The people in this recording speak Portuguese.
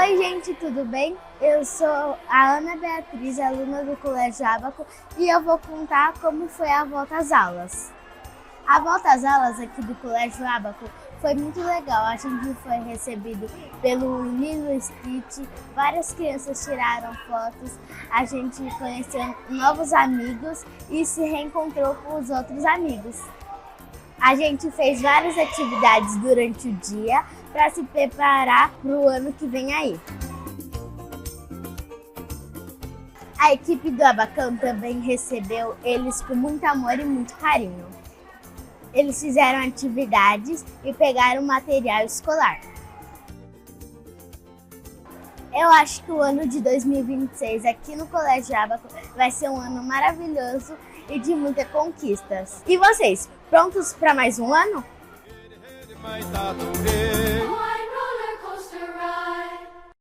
Oi, gente, tudo bem? Eu sou a Ana Beatriz, aluna do Colégio Ábaco, e eu vou contar como foi a volta às aulas. A volta às aulas aqui do Colégio Ábaco foi muito legal. A gente foi recebido pelo Lilo Stitch, várias crianças tiraram fotos, a gente conheceu novos amigos e se reencontrou com os outros amigos. A gente fez várias atividades durante o dia para se preparar para o ano que vem aí. A equipe do Abacão também recebeu eles com muito amor e muito carinho. Eles fizeram atividades e pegaram material escolar. Eu acho que o ano de 2026 aqui no Colégio Ábaco vai ser um ano maravilhoso e de muitas conquistas. E vocês, prontos para mais um ano?